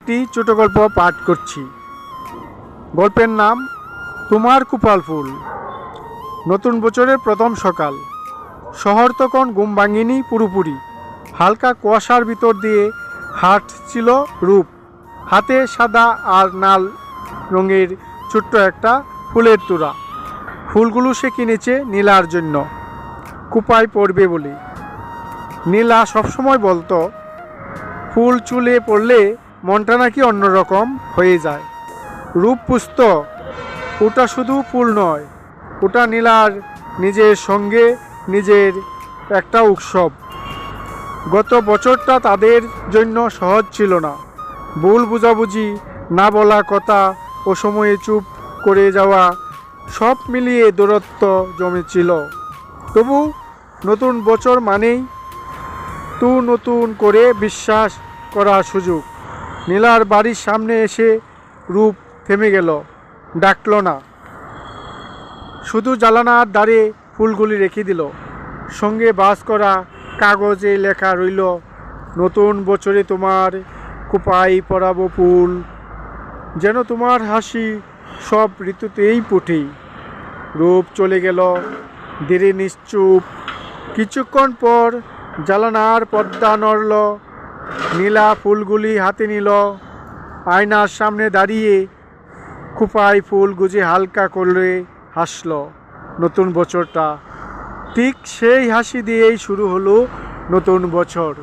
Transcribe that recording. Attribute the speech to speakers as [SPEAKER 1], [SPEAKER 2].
[SPEAKER 1] একটি ছোট গল্প পাঠ করছি। গল্পের নাম তোমার কপাল ফুল। নতুন বছরের প্রথম সকাল। শহর তখন ঘুম ভাঙেনি পুরোপুরি। হালকা কুয়াশার ভিতর দিয়ে হাঁটছিল রূপ, হাতে সাদা আর লাল রঙের ছোট্ট একটা ফুলের তোড়া। ফুলগুলো সে কিনেছে নীলার জন্য, কুপায় পড়বে বলে। নীলা সবসময় বলতো, ফুল চুলে পড়লে মনটা নাকি অন্যরকম হয়ে যায়। রূপ পুষত, ওটা শুধু ফুল নয়, ওটা নীলার নিজের সঙ্গে নিজের একটা উৎসব। গত বছরটা তাদের জন্য সহজ ছিল না। ভুল বুঝাবুঝি, না বলা কথা ও সময়ে চুপ করে যাওয়া, সব মিলিয়ে দূরত্ব জমেছিল। তবু নতুন বছর মানেই তো নতুন করে বিশ্বাস করার সুযোগ। নীলার বাড়ির সামনে এসে রূপ থেমে গেল, ডাকল না, শুধু জানালার ধারে ফুলগুলি রেখে দিল। সঙ্গে বাস করা কাগজে লেখা রইল, নতুন বছরে তোমার কোপায় পরাবো ফুল, যেন তোমার হাসি সব ঋতুতেই ফুটে। রূপ চলে গেল, ধীরে নিশ্চুপ। কিছুক্ষণ পর জানালার পর্দা নড়ল, নীলা ফুলগুলি হাতে নিল, আয়নার সামনে দাঁড়িয়ে খোঁপায় ফুল গুজে হালকা করে হাসল। নতুন বছরটা ঠিক সেই হাসি দিয়েই শুরু হলো নতুন বছর।